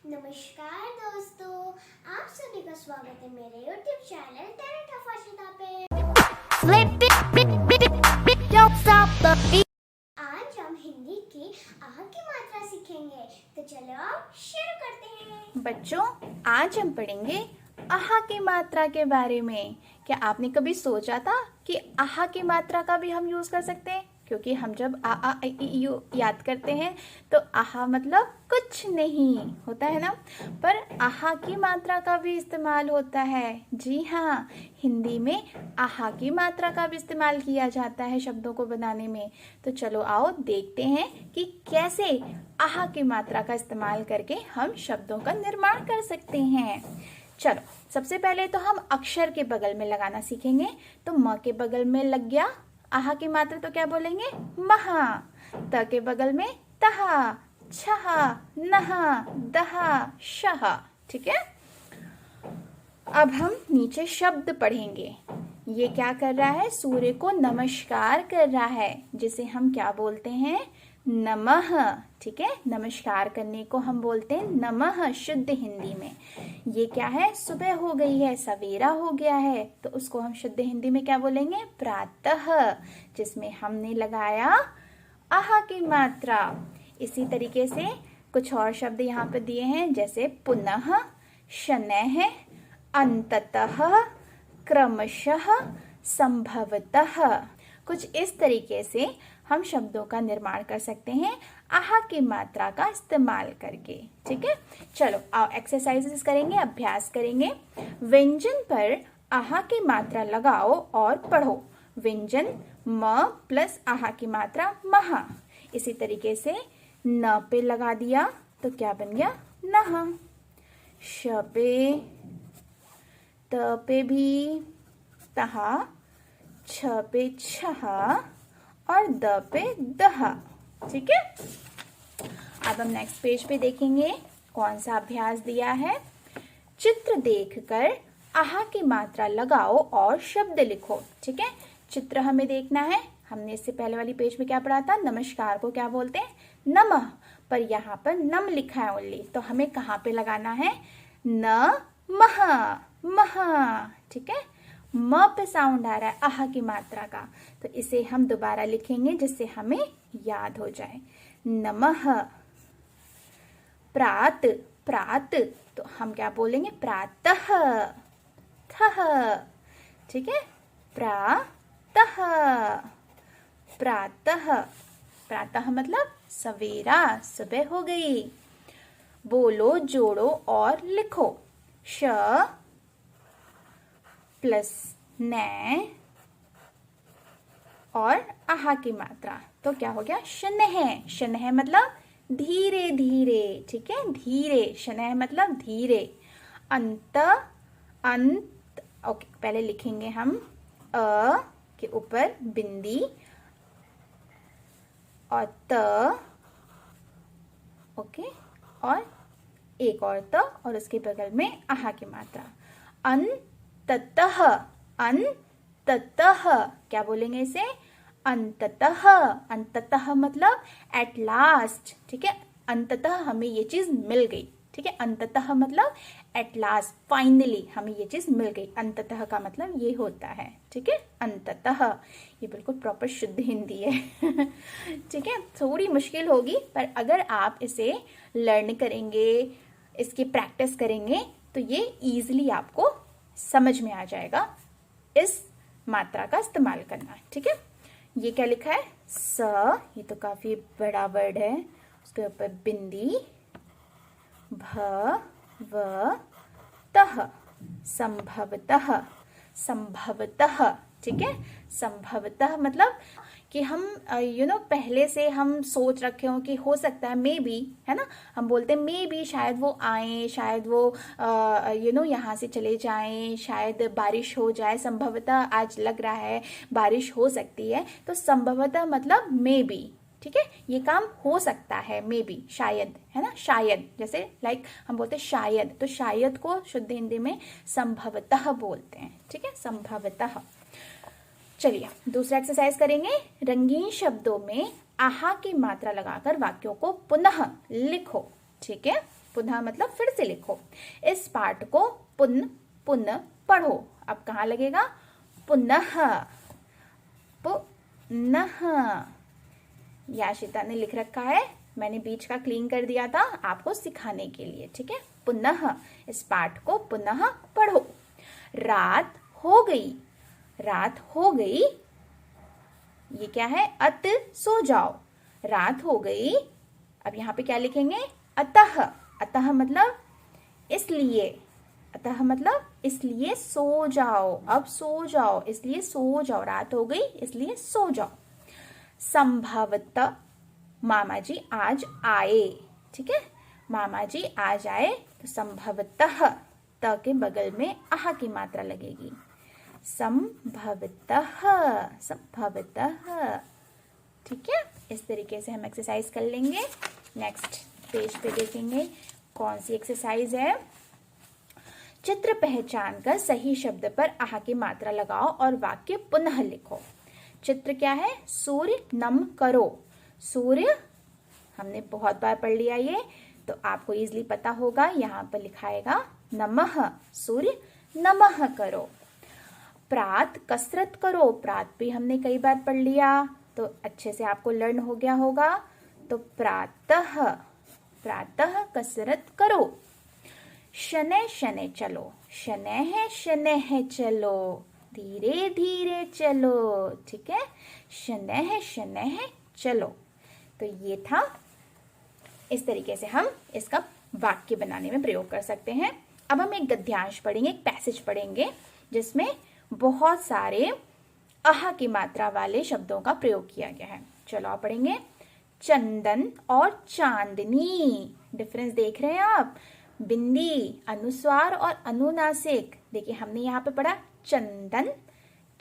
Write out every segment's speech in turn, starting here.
नमस्कार दोस्तों, आप सभी का स्वागत है मेरे YouTube channel talent of Arshita पे। आज हम हिंदी की आह की मात्रा सीखेंगे, तो चलो आप शुरू करते हैं। बच्चों, आज हम पढ़ेंगे आहा की मात्रा के बारे में। क्या आपने कभी सोचा था कि आहा की मात्रा का भी हम यूज कर सकते हैं? क्योंकि हम जब आ ई ई यू याद करते हैं तो आहा मतलब कुछ नहीं होता है ना, पर आहा की मात्रा का भी इस्तेमाल होता है। जी हाँ, हिंदी में आहा की मात्रा का भी इस्तेमाल किया जाता है शब्दों को बनाने में। तो चलो आओ देखते हैं कि कैसे आहा की मात्रा का इस्तेमाल करके हम शब्दों का निर्माण कर सकते हैं। चलो, सबसे पहले तो हम अक्षर के बगल में लगाना सीखेंगे। तो म के बगल में लग गया आहा की मात्रा, तो क्या बोलेंगे? महा। त के बगल में तहा, छहा, नहा, दहा, शहा। ठीक है, अब हम नीचे शब्द पढ़ेंगे। ये क्या कर रहा है? सूर्य को नमस्कार कर रहा है, जिसे हम क्या बोलते हैं? नमः। ठीक है, नमस्कार करने को हम बोलते हैं नमः शुद्ध हिंदी में। ये क्या है? सुबह हो गई है, सवेरा हो गया है, तो उसको हम शुद्ध हिंदी में क्या बोलेंगे? प्रातः, जिसमें हमने लगाया आहा की मात्रा। इसी तरीके से कुछ और शब्द यहाँ पे दिए हैं, जैसे पुनः, शनैः, अंततः, क्रमशः, संभवतः। कुछ इस तरीके से हम शब्दों का निर्माण कर सकते हैं आहा की मात्रा का इस्तेमाल करके। ठीक है, चलो आओ एक्सरसाइजेस करेंगे, अभ्यास करेंगे। व्यंजन पर आहा की मात्रा लगाओ और पढ़ो। व्यंजन म प्लस आहा की मात्रा महा। इसी तरीके से न पे लगा दिया तो क्या बन गया? नहा। श पे, त पे भी तहा, छ पे छहा और द पे दहा। ठीक है, अब हम नेक्स्ट पेज पे देखेंगे कौन सा अभ्यास दिया है। चित्र देखकर आहा की मात्रा लगाओ और शब्द लिखो। ठीक है, चित्र हमें देखना है। हमने इससे पहले वाली पेज में क्या पढ़ा था? नमस्कार को क्या बोलते हैं? नमः। पर यहाँ पर नम लिखा है ओनली, तो हमें कहाँ पे लगाना है? न महा, महा। ठीक है, म पे साउंड आ रहा है आहा की मात्रा का, तो इसे हम दोबारा लिखेंगे जिससे हमें याद हो जाए। नमः। प्रात, प्रात, तो हम क्या बोलेंगे? प्रातः। थः। ठीक है, प्रातः, प्रातः। प्रातः मतलब सवेरा, सुबह हो गई। बोलो, जोड़ो और लिखो। श प्लस नै और आहा की मात्रा, तो क्या हो गया? शनैः। शनैः मतलब धीरे धीरे। ठीक है, धीरे। शनैः मतलब धीरे। अंत, अंत। ओके, पहले लिखेंगे हम अ के ऊपर बिंदी और त, ओके, और एक और त और उसके बगल में आहा की मात्रा। अंततः, अंततः। क्या बोलेंगे इसे? अंततः। अंततः मतलब एट लास्ट। ठीक है, अंततः हमें ये चीज मिल गई। ठीक है, अंततः मतलब एट लास्ट, फाइनली हमें ये चीज मिल गई। अंततः का मतलब ये होता है। ठीक है, अंततः। ये बिल्कुल प्रॉपर शुद्ध हिंदी है। ठीक है, थोड़ी मुश्किल होगी, पर अगर आप इसे लर्न करेंगे, इसकी प्रैक्टिस करेंगे, तो ये इजीली आपको समझ में आ जाएगा इस मात्रा का इस्तेमाल करना। ठीक है, ये क्या लिखा है? स, ये तो काफी बड़ा वर्ड है, उसके ऊपर बिंदी, भ, व, तह, संभवतः, संभवतः। ठीक है, संभवतः मतलब कि हम पहले से हम सोच रखे हो कि हो सकता है, मे बी, है ना, हम बोलते हैं मे बी, शायद वो आए, शायद वो यहाँ से चले जाएं, शायद बारिश हो जाए, संभवतः आज लग रहा है बारिश हो सकती है, तो संभवतः मतलब मे बी। ठीक है, ये काम हो सकता है, मे बी, शायद, है ना, शायद, जैसे लाइक हम बोलते हैं शायद, तो शायद को शुद्ध हिंदी में संभवतः बोलते हैं। ठीक है, संभवतः। चलिए दूसरा एक्सरसाइज करेंगे। रंगीन शब्दों में आहा की मात्रा लगाकर वाक्यों को पुनः लिखो। ठीक है, पुनः मतलब फिर से लिखो। इस पाठ को पुनः पढ़ो। अब कहाँ लगेगा? पुनः, पुनः। याशिता ने लिख रखा है, मैंने बीच का क्लीन कर दिया था आपको सिखाने के लिए, ठीक है। पुनः, इस पाठ को पुनः पढ़ो। रात हो गई, रात हो गई, ये क्या है? अत, सो जाओ। रात हो गई, अब यहाँ पे क्या लिखेंगे? अतः, अतः मतलब इसलिए, अतः मतलब इसलिए सो जाओ, अब सो जाओ, इसलिए सो जाओ, रात हो गई इसलिए सो जाओ। संभवतः मामा जी आज आए, ठीक है, मामा जी आज आए, तो संभवतः त के बगल में आह की मात्रा लगेगी। संभवतः, संभवतः, ठीक है। इस तरीके से हम एक्सरसाइज कर लेंगे। नेक्स्ट पेज पे देखेंगे कौन सी एक्सरसाइज है। चित्र पहचान कर सही शब्द पर आह की मात्रा लगाओ और वाक्य पुनः लिखो। चित्र क्या है? सूर्य नम करो। सूर्य हमने बहुत बार पढ़ लिया ये, तो आपको इजीली पता होगा। यहाँ पर लिखाएगा नमः, सूर्य नमः करो। प्रात कसरत करो, प्रात भी हमने कई बार पढ़ लिया, तो अच्छे से आपको लर्न हो गया होगा। तो प्रातः, प्रातः कसरत करो। शनैः शनैः चलो, शनैः शनैः चलो, धीरे धीरे चलो, ठीक है। शनैः शनैः चलो। तो ये था, इस तरीके से हम इसका वाक्य बनाने में प्रयोग कर सकते हैं। अब हम एक गद्यांश पढ़ेंगे, एक पैसेज पढ़ेंगे जिसमें बहुत सारे आह की मात्रा वाले शब्दों का प्रयोग किया गया है। चलो आप पढ़ेंगे। चंदन और चांदनी, डिफरेंस देख रहे हैं आप? बिंदी, अनुस्वार और अनुनासिक। देखिए हमने यहाँ पे पढ़ा चंदन,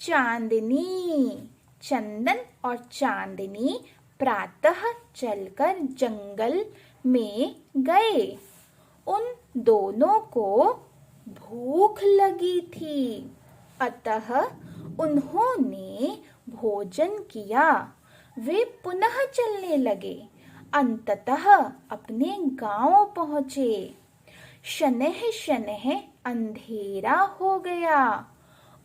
चांदनी। चंदन और चांदनी प्रातः चलकर जंगल में गए। उन दोनों को भूख लगी थी, अतः उन्होंने भोजन किया। वे पुनः चलने लगे, अंततः अपने गांव पहुंचे। शनैः शनैः अंधेरा हो गया।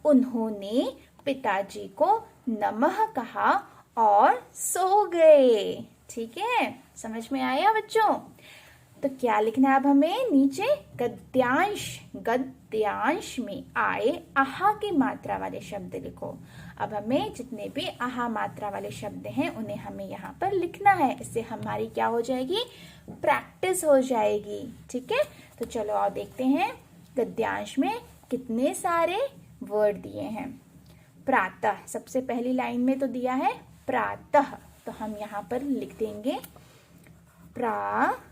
उन्होंने पिताजी को नमः कहा और सो गए। ठीक है, समझ में आया बच्चों? तो क्या लिखना है अब हमें? नीचे गद्यांश, गद्यांश में आए आहा की मात्रा वाले शब्द लिखो। अब हमें जितने भी आहा मात्रा वाले शब्द हैं उन्हें हमें यहाँ पर लिखना है। इससे हमारी क्या हो जाएगी? प्रैक्टिस हो जाएगी। ठीक है, तो चलो आओ देखते हैं गद्यांश में कितने सारे वर्ड दिए हैं। प्रातः, सबसे पहली लाइन में तो दिया है प्रातः, तो हम यहाँ पर लिख देंगे प्रातः।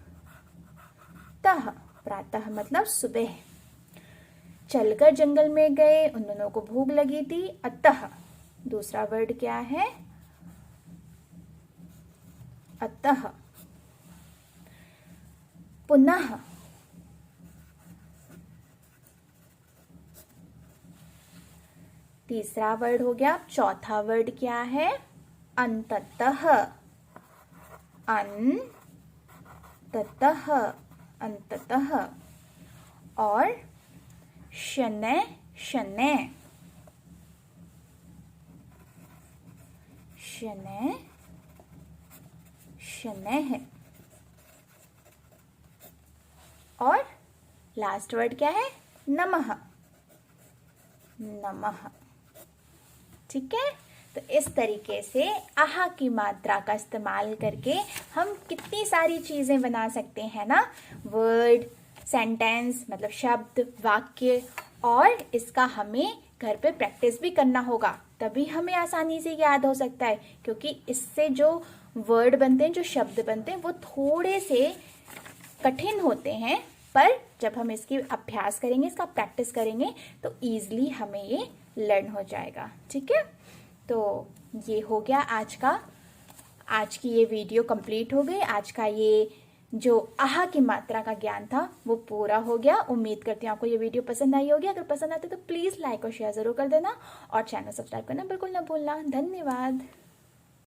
प्रातः मतलब सुबह। चलकर जंगल में गए, उन दोनों को भूख लगी थी, अतः। दूसरा वर्ड क्या है? अतः। पुनः। तीसरा वर्ड हो गया। चौथा वर्ड क्या है? अंततः। अंततः, अंततः। और शनैः शनैः, शनैः शनैः। और लास्ट वर्ड क्या है? नमः, नमः। ठीक है, तो इस तरीके से आहा की मात्रा का इस्तेमाल करके हम कितनी सारी चीजें बना सकते हैं ना। वर्ड, सेंटेंस मतलब शब्द, वाक्य। और इसका हमें घर पे प्रैक्टिस भी करना होगा, तभी हमें आसानी से याद हो सकता है। क्योंकि इससे जो वर्ड बनते हैं, जो शब्द बनते हैं, वो थोड़े से कठिन होते हैं, पर जब हम इसकी अभ्यास करेंगे, इसका प्रैक्टिस करेंगे, तो ईजिली हमें ये लर्न हो जाएगा। ठीक है, तो ये हो गया आज की ये वीडियो कंप्लीट हो गई। आज का ये जो आहा की मात्रा का ज्ञान था वो पूरा हो गया। उम्मीद करती हूँ आपको ये वीडियो पसंद आई होगी। अगर पसंद आती तो प्लीज़ लाइक और शेयर ज़रूर कर देना और चैनल सब्सक्राइब करना बिल्कुल ना भूलना। धन्यवाद।